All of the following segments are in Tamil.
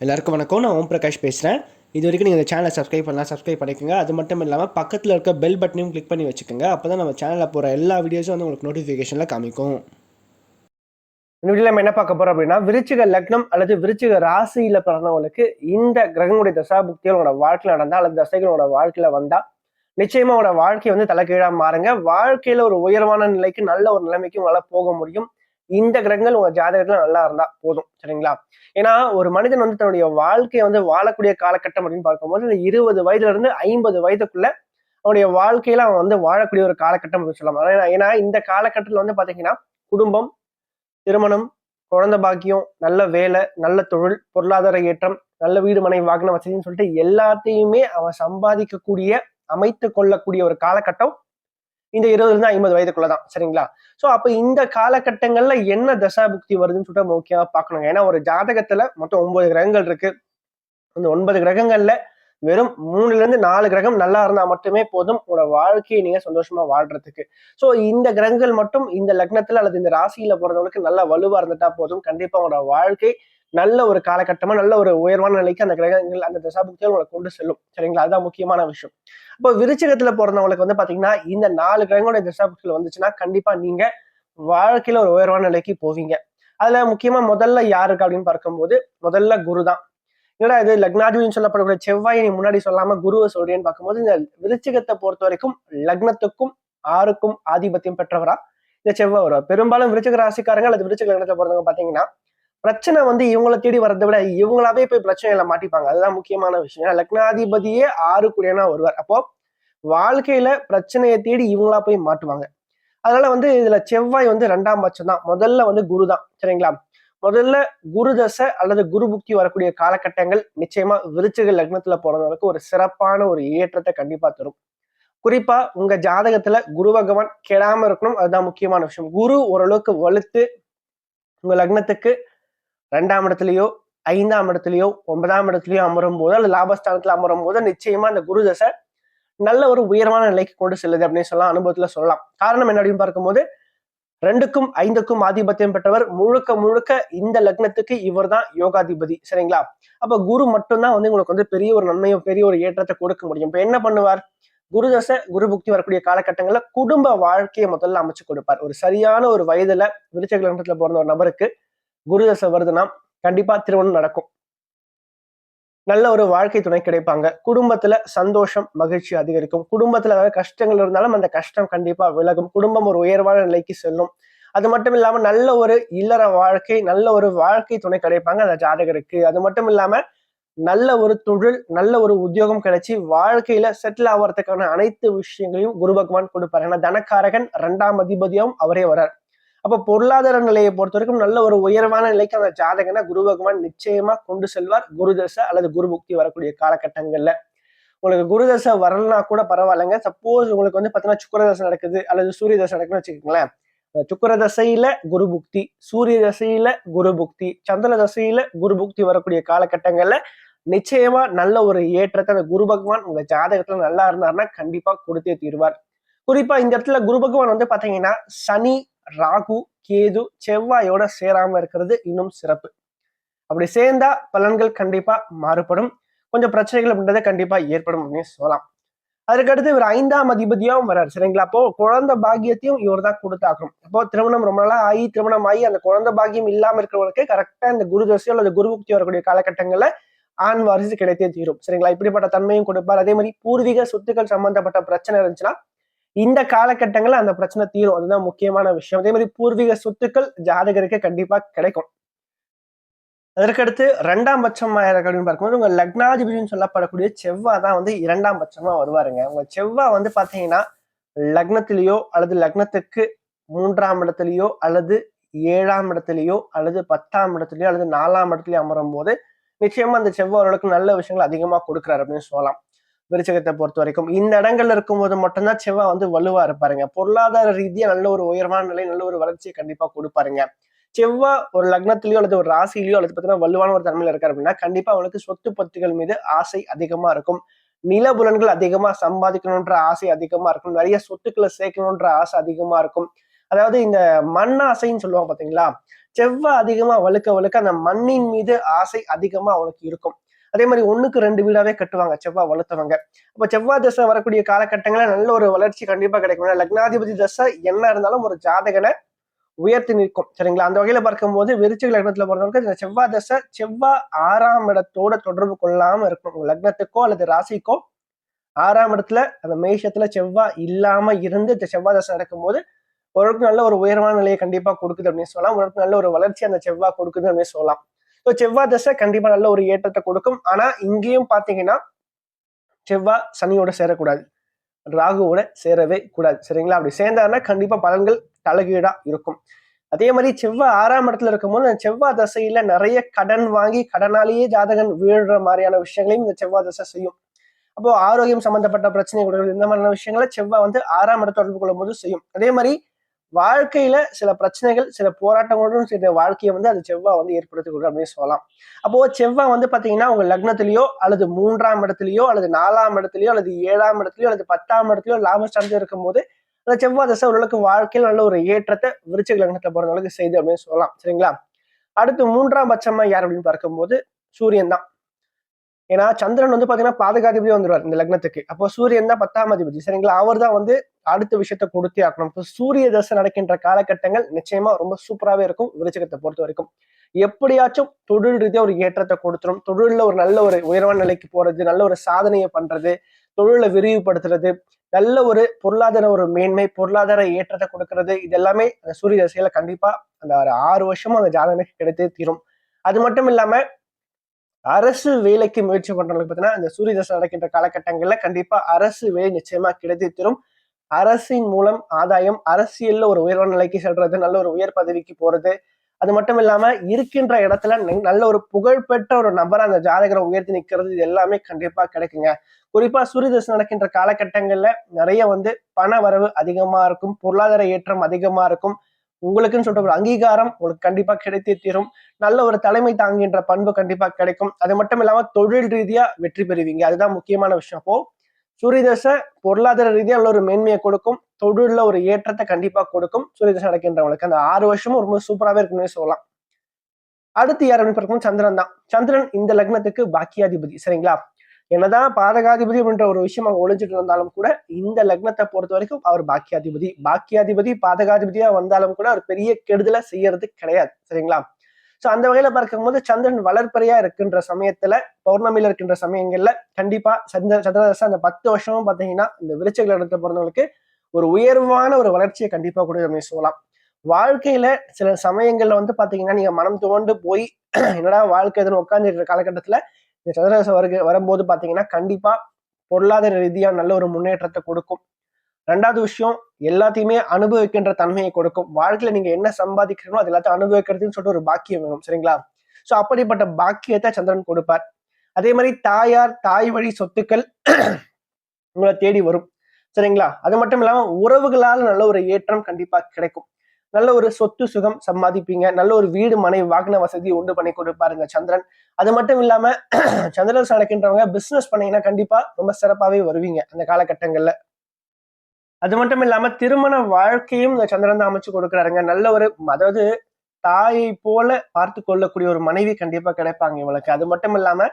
எல்லாருக்கும் வணக்கம். நான் ஓம் பிரகாஷ் பேசுகிறேன். இது வரைக்கும் நீங்கள் இந்த சேனலை சப்ஸ்கிரைப் பண்ணலாம், சப்ஸ்கிரைப் பண்ணிக்கோங்க. அது மட்டும் இல்லாமல் பக்கத்தில் இருக்க பெல் பட்டனையும் கிளிக் பண்ணி வச்சுக்கோங்க. அப்போ தான் நம்ம சேனலில் போகிற எல்லா வீடியோஸும் வந்து உங்களுக்கு நோட்டிஃபிகேஷனில் காமிக்கும். இந்த வீடியோ நம்ம என்ன பார்க்க போகிறோம் அப்படின்னா, விருச்சிக லக்னம் அல்லது விருச்சிக ராசியில் பிறந்தவங்களுக்கு இந்த கிரகங்களுடைய தசாபுக்திகள் உங்களோட வாழ்க்கையில் நடந்தால் அல்லது தசைகளோட வாழ்க்கையில் வந்தால் நிச்சயமா உங்களோட வாழ்க்கை வந்து தலைகீழாக மாறுங்க. வாழ்க்கையில் ஒரு உயர்வான நிலைக்கு நல்ல ஒரு நிலைமைக்கு உங்களால் போக முடியும். இந்த கிரகங்கள் உங்க ஜாதகத்துல நல்லா இருந்தா போதும். சரிங்களா? ஏன்னா ஒரு மனிதன் வந்து தன்னுடைய வாழ்க்கையை வந்து வாழக்கூடிய காலகட்டம் அப்படின்னு பார்க்கும்போது இந்த 20 வயதுல இருந்து 50 வயதுக்குள்ள அவனுடைய வாழ்க்கையில அவன் வந்து வாழக்கூடிய ஒரு காலகட்டம் அப்படின்னு சொல்லலாம். ஏன்னா இந்த காலகட்டத்துல வந்து பாத்தீங்கன்னா குடும்பம், திருமணம், குழந்தை பாக்கியம், நல்ல வேலை, நல்ல தொழில், பொருளாதார ஏற்றம், நல்ல வீடு மனை வாகன வசதின்னு சொல்லிட்டு எல்லாத்தையுமே அவன் சம்பாதிக்கக்கூடிய அமைத்து கொள்ளக்கூடிய ஒரு காலகட்டம் இந்த 20 வயதுக்குள்ளதான். சரிங்களா? சோ அப்ப இந்த காலகட்டங்கள்ல என்ன தசாபுக்தி வருதுன்னு சொல்லிட்டு முக்கியமா பார்க்கணும். ஏன்னா ஒரு ஜாதகத்துல மொத்தம் 9 கிரகங்கள் இருக்கு. அந்த 9 கிரகங்கள்ல வெறும் 3ல இருந்து 4 கிரகம் நல்லா இருந்தா மட்டுமே போதும் உங்களோட வாழ்க்கையை நீங்க சந்தோஷமா வாழ்றதுக்கு. சோ இந்த கிரகங்கள் மட்டும் இந்த லக்னத்துல அல்லது இந்த ராசியில பிறந்தவங்களுக்கு நல்லா வலுவா இருந்துட்டா போதும். கண்டிப்பா உங்களோட வாழ்க்கை நல்ல ஒரு காலகட்டமா நல்ல ஒரு உயர்வான நிலைக்கு அந்த கிரகங்கள் அந்த தசாபுக்திகள் உங்களை கொண்டு செல்லும். சரிங்களா? அதுதான் முக்கியமான விஷயம். இப்போ விருச்சிகத்துல பிறந்தவங்களுக்கு வந்து பாத்தீங்கன்னா இந்த 4 கிரகங்களுடைய தசாபுக்திகள் வந்துச்சுன்னா கண்டிப்பா நீங்க வாழ்க்கையில ஒரு உயர்வான நிலைக்கு போவீங்க. அதுல முக்கியமா முதல்ல யாருக்கு அப்படின்னு பார்க்கும்போது முதல்ல குரு தான். ஏன்னா இது லக்னாதிபதினு சொல்லப்படக்கூடிய செவ்வாயை நீ முன்னாடி சொல்லாம குருவை சொல்றேன்னு பார்க்கும்போது இந்த விருச்சிகத்தை பொறுத்த வரைக்கும் லக்னத்துக்கும் 6க்கும் ஆதிபத்தியம் பெற்றவரா இந்த செவ்வாய் வருவார். பெரும்பாலும் விருச்சிக ராசிக்காரங்க அல்லது விருச்சிக லக்னத்தை பொறுத்தவங்க பாத்தீங்கன்னா பிரச்சனை வந்து இவங்களை தேடி வர்றதை விட இவங்களாவே போய் பிரச்சனைகளை மாட்டிப்பாங்க. அதுதான் முக்கியமான விஷயம். ஏன்னா லக்னாதிபதியே 6 கூடியனா வருவார். அப்போ வாழ்க்கையில பிரச்சனையை தேடி இவங்களா போய் மாட்டுவாங்க. அதனால வந்து இதுல செவ்வாய் வந்து 2ஆம் பட்சம் தான். முதல்ல வந்து குரு தான். சரிங்களா? முதல்ல குரு தசை அல்லது குரு புக்தி வரக்கூடிய காலகட்டங்கள் நிச்சயமா விருச்சிக லக்னத்துல போறவங்களுக்கு ஒரு சிறப்பான ஒரு ஏற்றத்தை கண்டிப்பா தரும். குறிப்பா உங்க ஜாதகத்துல குரு பகவான் கெடாம இருக்கணும். அதுதான் முக்கியமான விஷயம். குரு ஓரளவுக்கு வலுத்து உங்க லக்னத்துக்கு 2ஆம் இடத்துலயோ 5ஆம் இடத்துலயோ 9ஆம் இடத்துலயோ அமரும் போது அல்லது லாபஸ்தானத்துல அமரும் போது நிச்சயமா அந்த குரு தசை நல்ல ஒரு உயர்வான நிலைக்கு கொண்டு செல்லுது அப்படின்னு சொல்லலாம். அனுபவத்துல சொல்லலாம். காரணம் என்ன அப்படின்னு பார்க்கும்போது 2க்கும் 5க்கும் ஆதிபத்தியம் பெற்றவர் முழுக்க முழுக்க இந்த லக்னத்துக்கு இவர் தான் யோகாதிபதி. சரிங்களா? அப்ப குரு மட்டும்தான் வந்து உங்களுக்கு வந்து பெரிய ஒரு நன்மையும் பெரிய ஒரு ஏற்றத்தை கொடுக்க முடியும். இப்ப என்ன பண்ணுவார்? குரு தசை குரு புக்தி வரக்கூடிய காலகட்டங்கள்ல குடும்ப வாழ்க்கையை முதல்ல அமைச்சு கொடுப்பார். ஒரு சரியான ஒரு வயதுல விருச்சிக லக்னத்துல பிறந்த ஒரு நபருக்கு குரு தசை வருதுன்னா கண்டிப்பா திருமணம் நடக்கும். நல்ல ஒரு வாழ்க்கை துணை கிடைப்பாங்க. குடும்பத்துல சந்தோஷம், மகிழ்ச்சி அதிகரிக்கும். குடும்பத்துல ஏதாவது கஷ்டங்கள் இருந்தாலும் அந்த கஷ்டம் கண்டிப்பா விலகும். குடும்பம் ஒரு உயர்வான நிலைக்கு செல்லும். அது மட்டும் இல்லாம நல்ல ஒரு இல்லற வாழ்க்கை, நல்ல ஒரு வாழ்க்கை துணை கிடைப்பாங்க அந்த ஜாதகருக்கு. அது மட்டும் இல்லாம நல்ல ஒரு தொழில், நல்ல ஒரு உத்தியோகம் கிடைச்சி வாழ்க்கையில செட்டில் ஆவறதுக்கான அனைத்து விஷயங்களையும் குரு பகவான் கொடுப்பாரு. ஏன்னா தனக்காரகன் 2ஆம் அதிபதியும் அவரே வரார். அப்ப பொருளாதார நிலையை பொறுத்த வரைக்கும் நல்ல ஒரு உயர்வான நிலைக்கு அந்த ஜாதகனை குரு பகவான் நிச்சயமா கொண்டு செல்வார். குரு தசை அல்லது குரு புக்தி வரக்கூடிய காலகட்டங்கள்ல உங்களுக்கு குரு தசை வரலன்னா கூட பரவாயில்லைங்க. சப்போஸ் உங்களுக்கு வந்து பாத்தீங்கன்னா சுக்கிர தசை நடக்குது அல்லது சூரிய தசை நடக்குதுன்னு வச்சுக்கோங்களேன். சுக்கிர தசையில குரு புக்தி, சூரிய தசையில குரு புக்தி, சந்திர தசையில குரு புக்தி வரக்கூடிய காலகட்டங்கள்ல நிச்சயமா நல்ல ஒரு ஏற்றத்தை அந்த குரு பகவான் உங்க ஜாதகத்துல நல்லா இருந்தாருன்னா கண்டிப்பா கொடுத்தே தீர்வார். குறிப்பா இந்த இடத்துல குரு பகவான் வந்து பாத்தீங்கன்னா சனி, ராகு, கேது, செவ்வாயோட சேராம இருக்கிறது இன்னும் சிறப்பு. அப்படி சேர்ந்தா பலன்கள் கண்டிப்பா மாறுபடும். கொஞ்சம் பிரச்சனைகள் அப்படின்றத கண்டிப்பா ஏற்படும் அப்படின்னு சொல்லலாம். அதுக்கடுத்து இவர் 5ஆம் அதிபதியாவும் வர்றாரு. சரிங்களா? அப்போ குழந்தை பாக்கியத்தையும் இவர் தான் கொடுத்தாகணும். அப்போ திருமணம் ரொம்ப நாளா ஆகி திருமணம் ஆகி அந்த குழந்தை பாக்கியம் இல்லாம இருக்கிறவங்களுக்கு கரெக்டா இந்த குரு தசையோ அல்லது குரு புக்தி வரக்கூடிய காலகட்டங்கள்ல ஆண் வாரிசு கிடைத்தே தீரும். சரிங்களா? இப்படிப்பட்ட தன்மையும் கொடுப்பார். அதே மாதிரி பூர்வீக சொத்துக்கள் சம்பந்தப்பட்ட பிரச்சனை இருந்துச்சுன்னா இந்த காலகட்டங்கள்ல அந்த பிரச்சனை தீரும். அதுதான் முக்கியமான விஷயம். அதே மாதிரி பூர்வீக சொத்துக்கள் ஜாதகருக்கு கண்டிப்பா கிடைக்கும். அதற்கடுத்து 2ஆம் பட்சமா யாருக்கு அப்படின்னு பார்க்கும்போது உங்க லக்னாதிபதினு சொல்லப்படக்கூடிய செவ்வாய் தான் வந்து 2ஆம் பட்சமா வருவாருங்க. உங்க செவ்வாய் வந்து பாத்தீங்கன்னா லக்னத்திலேயோ அல்லது லக்னத்துக்கு 3ஆம் இடத்துலயோ அல்லது 7ஆம் இடத்துலயோ அல்லது 10ஆம் இடத்துலயோ அல்லது 4ஆம் இடத்துலயோ அமரும் போது நிச்சயமா அந்த செவ்வாய் ஓரளவுக்கு நல்ல விஷயங்கள் அதிகமா கொடுக்குறாரு அப்படின்னு சொல்லலாம். விருச்சகத்தை பொறுத்த வரைக்கும் இந்த இடங்கள்ல இருக்கும்போது மட்டும்தான் செவ்வாய் வந்து வலுவா இருப்பாருங்க. பொருளாதார ரீதியா நல்ல ஒரு உயர்வான நிலை, நல்ல ஒரு வளர்ச்சியை கண்டிப்பா கொடுப்பாருங்க. செவ்வாய் ஒரு லக்னத்திலயோ அல்லது ஒரு ராசியிலயோ அல்லது பார்த்தீங்கன்னா வலுவான ஒரு தன்மையில இருக்காரு அப்படின்னா கண்டிப்பா அவனுக்கு சொத்து பத்துகள் மீது ஆசை அதிகமா இருக்கும். நிலபுலன்கள் அதிகமா சம்பாதிக்கணும்ன்ற ஆசை அதிகமா இருக்கும். நிறைய சொத்துக்களை சேர்க்கணும்ன்ற ஆசை அதிகமா இருக்கும். அதாவது இந்த மண் ஆசைன்னு சொல்லுவாங்க பாத்தீங்களா? செவ்வாய் அதிகமா வழுக்க வழுக்க அந்த மண்ணின் மீது ஆசை அதிகமா அவனுக்கு இருக்கும். அதே மாதிரி 1க்கு 2 வீடாவே கட்டுவாங்க செவ்வாய் வளர்த்தவங்க. அப்ப செவ்வாய் தசை வரக்கூடிய காலகட்டங்களில் நல்ல ஒரு வளர்ச்சி கண்டிப்பா கிடைக்கும். லக்னாதிபதி தசை என்ன இருந்தாலும் ஒரு ஜாதகனை உயர்த்தி நிற்கும். சரிங்களா? அந்த வகையில பார்க்கும்போது விருச்சிக லக்னத்துல பொறுத்தவரைக்கும் இந்த செவ்வாய் தசை செவ்வாய் 6ஆம் இடத்தோட தொடர்பு கொள்ளாம இருக்கும். உங்க லக்னத்துக்கோ அல்லது ராசிக்கோ 6ஆம் இடத்துல அந்த மேஷத்துல செவ்வாய் இல்லாம இருந்து இந்த செவ்வாய் தசை நடக்கும்போது ஓரளவுக்கு நல்ல ஒரு உயர்வான நிலையை கண்டிப்பா கொடுக்குது அப்படின்னு சொல்லலாம். ஓரளவுக்கு நல்ல ஒரு வளர்ச்சி அந்த செவ்வாய் கொடுக்குது அப்படின்னு சொல்லலாம். ஸோ செவ்வாய் தசை கண்டிப்பா நல்ல ஒரு ஏற்றத்தை கொடுக்கும். ஆனா இங்கேயும் பாத்தீங்கன்னா செவ்வாய் சனியோட சேரக்கூடாது, ராகுவோட சேரவே கூடாது. சரிங்களா? அப்படி சேர்ந்தாருன்னா கண்டிப்பா பலன்கள் தலைகீழா இருக்கும். அதே மாதிரி செவ்வாய் 6ஆம் இடத்துல இருக்கும்போது அந்த செவ்வாய் தசையில நிறைய கடன் வாங்கி கடனாலேயே ஜாதகன் வீழ்ற மாதிரியான விஷயங்களையும் இந்த செவ்வாய் தசை செய்யும். அப்போ ஆரோக்கியம் சம்பந்தப்பட்ட பிரச்சனை கொடுக்குறது இந்த மாதிரியான விஷயங்களை செவ்வாய் 6ஆம் இடத்தை தொடர்பு கொள்ளும் போது செய்யும். அதே மாதிரி வாழ்க்கையில சில பிரச்சனைகள் சில போராட்டங்களுடன் சில வாழ்க்கையை அது செவ்வாய் ஏற்படுத்தி கொடுக்கும் அப்படின்னு சொல்லலாம். அப்போ செவ்வாய் பாத்தீங்கன்னா உங்க லக்னத்திலேயோ அல்லது 3ஆம் இடத்துலயோ அல்லது 4ஆம் இடத்துலயோ அல்லது 7ஆம் இடத்துலயோ அல்லது 10ஆம் இடத்துலயோ லாபஸ்தானத்துல இருக்கும் போது அந்த செவ்வாய் தசை ஓரளவுக்கு வாழ்க்கையில் நல்ல ஒரு ஏற்றத்தை விருச்சிக லக்னத்தை பொறுத்தளவுக்கு செய்து அப்படின்னு சொல்லலாம். சரிங்களா? அடுத்து 3ஆம் பட்சமா யார் அப்படின்னு பார்க்கும்போது சூரியன் தான். ஏன்னா சந்திரன் பாத்தீங்கன்னா பாதகாதிபதி வந்துருவார் இந்த லக்னத்துக்கு. அப்போ சூரியன் தான் 10ஆம் அதிபதி. சரிங்களா? அவர் தான் அடுத்த விஷயத்த கொடுத்தே ஆக்கணும். இப்போ சூரிய தசை நடக்கின்ற காலகட்டங்கள் நிச்சயமா ரொம்ப சூப்பராகவே இருக்கும் விருச்சிகத்தை பொறுத்த வரைக்கும். எப்படியாச்சும் தொழில் ரீதியா ஒரு ஏற்றத்தை கொடுத்துரும். தொழில ஒரு நல்ல ஒரு உயர்வான நிலைக்கு போறது, நல்ல ஒரு சாதனையை பண்றது, தொழிலை விரிவுபடுத்துறது, நல்ல ஒரு பொருளாதார ஒரு மேன்மை, பொருளாதார ஏற்றத்தை கொடுக்கறது, இது எல்லாமே அந்த சூரிய தசையில கண்டிப்பா அந்த 6 வருஷமும் அந்த ஜாதகனுக்கு கிடைத்தே தீரும். அது மட்டும் இல்லாம அரசு வேலைக்கு முயற்சி பண்றவங்களுக்கு பார்த்தீங்கன்னா இந்த சூரிய தசை நடக்கின்ற காலகட்டங்கள்ல கண்டிப்பா அரசு வேலை நிச்சயமா கிடைத்து தரும். அரசின் மூலம் ஆதாயம், அரசியல்ல ஒரு உயர்வான நிலைக்கு செல்றது, நல்ல ஒரு உயர் பதவிக்கு போறது, அது மட்டும் இல்லாம இருக்கின்ற இடத்துல நல்ல ஒரு புகழ்பெற்ற ஒரு நபரை அந்த ஜாதகரை உயர்த்தி நிற்கிறது, இது எல்லாமே கண்டிப்பா கிடைக்குங்க. குறிப்பா சூரிய தசை நடக்கின்ற காலகட்டங்கள்ல நிறைய பண வரவு அதிகமா இருக்கும், பொருளாதார ஏற்றம் அதிகமா இருக்கும். உங்களுக்குன்னு சொல்ற ஒரு அங்கீகாரம் உங்களுக்கு கண்டிப்பா கிடைத்தே தீரும். நல்ல ஒரு தலைமை தாங்குகின்ற பண்பு கண்டிப்பா கிடைக்கும். அது மட்டும் இல்லாம தொழில் ரீதியா வெற்றி பெறுவீங்க. அதுதான் முக்கியமான விஷயம். அப்போ சூரிய தசை பொருளாதார ரீதியா நல்ல ஒரு மேன்மையை கொடுக்கும், தொழில ஒரு ஏற்றத்தை கண்டிப்பா கொடுக்கும். சூரிய தசை நடக்கின்றவங்களுக்கு அந்த 6 வருஷமும் ரொம்ப சூப்பராகவே இருக்குன்னு சொல்லலாம். அடுத்து யார் அப்படின்னு பார்க்கும்போது சந்திரன் தான். சந்திரன் இந்த லக்னத்துக்கு பாக்கியாதிபதி. சரிங்களா? என்னதான் பாதகாதிபதி அப்படின்ற ஒரு விஷயம் அவங்க ஒழிஞ்சிட்டு இருந்தாலும் கூட இந்த லக்னத்தை பொறுத்த வரைக்கும் அவர் பாக்கியாதிபதி. பாக்கியாதிபதி பாதகாதிபதியா வந்தாலும் கூட அவர் பெரிய கெடுதலை செய்யறது கிடையாது. சரிங்களா? சோ அந்த வகையில பார்க்கும்போது சந்திரன் வளர்ப்பறையா இருக்கின்ற சமயத்துல, பௌர்ணமியில இருக்கின்ற சமயங்கள்ல கண்டிப்பா சந்திரதசை அந்த 10 வருஷமும் பாத்தீங்கன்னா இந்த விருச்சிக லக்னத்தை பொறுத்தவங்களுக்கு ஒரு உயர்வான ஒரு வளர்ச்சியை கண்டிப்பா கூட நம்ம சொல்லலாம். வாழ்க்கையில சில சமயங்கள்ல பாத்தீங்கன்னா நீங்க மனம் துவண்டு போய் என்னடா வாழ்க்கை எதுன்னு உட்கார்ந்து காலகட்டத்துல இந்த சந்திரதசை வரும்போது பாத்தீங்கன்னா கண்டிப்பா பொருளாதார ரீதியா நல்ல ஒரு முன்னேற்றத்தை கொடுக்கும். 2வது விஷயம் எல்லாத்தையுமே அனுபவிக்கின்ற தன்மையை கொடுக்கும். வாழ்க்கையில நீங்க என்ன சம்பாதிக்கிறீங்களோ அது எல்லாத்தையும் அனுபவிக்கிறதுன்னு சொல்லிட்டு ஒரு பாக்கியம் வேணும். சரிங்களா? சோ அப்படிப்பட்ட பாக்கியத்தை சந்திரன் கொடுப்பார். அதே மாதிரி தாயார் தாய் வழி சொத்துக்கள் உங்களை தேடி வரும். சரிங்களா? அது மட்டும் இல்லாம உறவுகளால் நல்ல ஒரு ஏற்றம் கண்டிப்பா கிடைக்கும். நல்ல ஒரு சொத்து சுகம் சம்பாதிப்பீங்க. நல்ல ஒரு வீடு மனை வாகன வசதி உண்டு பண்ணி கொடுப்பாருங்க சந்திரன். அது மட்டும் இல்லாம சந்திரன் நடக்கின்றவங்க பிசினஸ் பண்ணீங்கன்னா கண்டிப்பா ரொம்ப சிறப்பாவே வருவீங்க அந்த காலகட்டங்கள்ல. அது மட்டும் இல்லாம திருமண வாழ்க்கையும் இந்த சந்திரன் தான் அமைச்சு கொடுக்குறாருங்க. நல்ல ஒரு அதாவது தாயை போல பார்த்து கொள்ளக்கூடிய ஒரு மனைவி கண்டிப்பா கிடைப்பாங்க இவளுக்கு. அது மட்டும் இல்லாம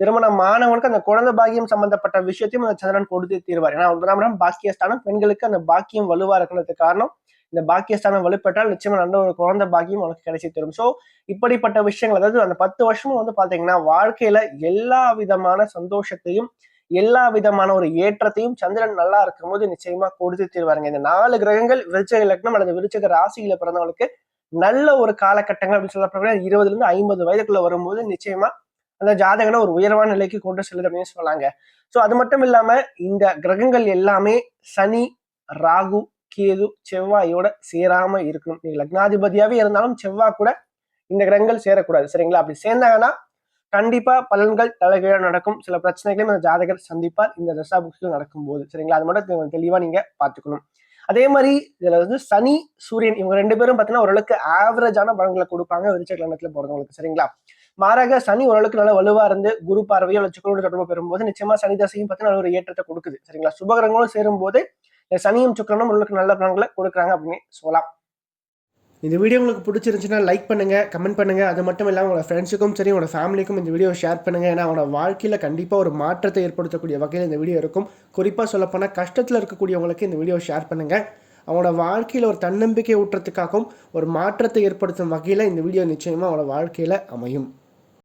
திருமணம் ஆனவனுக்கு அந்த குழந்தை பாக்கியம் சம்பந்தப்பட்ட விஷயத்தையும் அந்த சந்திரன் கொடுத்து தீர்வார். ஏன்னா 9ஆம் இடம் பாக்கியஸ்தானம். பெண்களுக்கு அந்த பாக்கியம் வலுவா இருக்கிறதுக்கு காரணம் இந்த பாக்கியஸ்தானம் வலுப்பெற்றால் நிச்சயமா நல்ல ஒரு குழந்தை பாக்கியம் உனக்கு கிடைச்சி தரும். சோ இப்படிப்பட்ட விஷயங்கள் அதாவது அந்த 10 வருஷமும் பாத்தீங்கன்னா வாழ்க்கையில எல்லா விதமான சந்தோஷத்தையும் எல்லா விதமான ஒரு ஏற்றத்தையும் சந்திரன் நல்லா இருக்கும் போது நிச்சயமா கொடுத்து தீர்வாருங்க. இந்த 4 கிரகங்கள் விருச்சிக லக்னம் அல்லது விருச்சிக ராசியில பிறந்தவங்களுக்கு நல்ல ஒரு காலகட்டங்கள் அப்படின்னு சொல்லப்படுற 20ல இருந்து 50 வயதுக்குள்ள வரும்போது நிச்சயமா அந்த ஜாதகனை ஒரு உயர்வான நிலைக்கு கொண்டு செல்லுது அப்படின்னு சொல்லாங்க. சோ அது மட்டும் இல்லாம இந்த கிரகங்கள் எல்லாமே சனி, ராகு, கேது, செவ்வாயோட சேராம இருக்கணும். நீங்க லக்னாதிபதியாவே இருந்தாலும் செவ்வாய் கூட இந்த கிரகங்கள் சேரக்கூடாது. சரிங்களா? அப்படி சேர்ந்தாங்கன்னா கண்டிப்பா பலன்கள் தலைகீழா நடக்கும். சில பிரச்சனைகளையும் அந்த ஜாதகர் சந்திப்பார் இந்த தசா புக்ஸ்ல நடக்கும் போது. சரிங்களா? அது மட்டும் தெளிவா நீங்க பாத்துக்கணும். அதே மாதிரி இதுல சனி சூரியன் இவங்க 2 பேரும் பாத்தீங்கன்னா ஓரளவுக்கு ஆவரேஜான பலன்களை கொடுப்பாங்க விருச்சிக லக்னத்துல போறவங்களுக்கு. சரிங்களா? மாறாக சனி ஓரளவுக்கு நல்ல வலுவா இருந்து குரு பார்வையோ அல்லது சுக்கிரனோட தொடர்பு பெறும்போது நிச்சயமா சனி தசையும் பார்த்தீங்கன்னா நல்ல ஒரு ஏற்றத்தை கொடுக்குது. சரிங்களா? சுபகிரகங்களும் சேரும் போது சனியும் சுக்கிரனும் ஓரளவுக்கு நல்ல பலன்களை கொடுக்குறாங்க அப்படின்னு சொல்லலாம். இந்த வீடியோ உங்களுக்கு பிடிச்சிருந்துச்சுன்னா லைக் பண்ணுங்கள், கமெண்ட் பண்ணுங்கள். அது மட்டும் இல்லாமல் உங்களோட ஃப்ரெண்ட்ஸுக்கும் சரி உங்களோட ஃபேமிலிக்கும் இந்த வீடியோ ஷேர் பண்ணுங்கள். ஏன்னா அவனோட வாழ்க்கையில் கண்டிப்பாக ஒரு மாற்றத்தை ஏற்படுத்தக்கூடிய வகையில் இந்த வீடியோ இருக்கும். குறிப்பாக சொல்லப்போனால் கஷ்டத்தில் இருக்கக்கூடியவங்களுக்கு இந்த வீடியோ ஷேர் பண்ணுங்கள். அவனோட வாழ்க்கையில் ஒரு தன்னம்பிக்கை ஊட்டுறதுக்காகவும் ஒரு மாற்றத்தை ஏற்படுத்தும் வகையில் இந்த வீடியோ நிச்சயமாக அவனோட வாழ்க்கையில் அமையும்.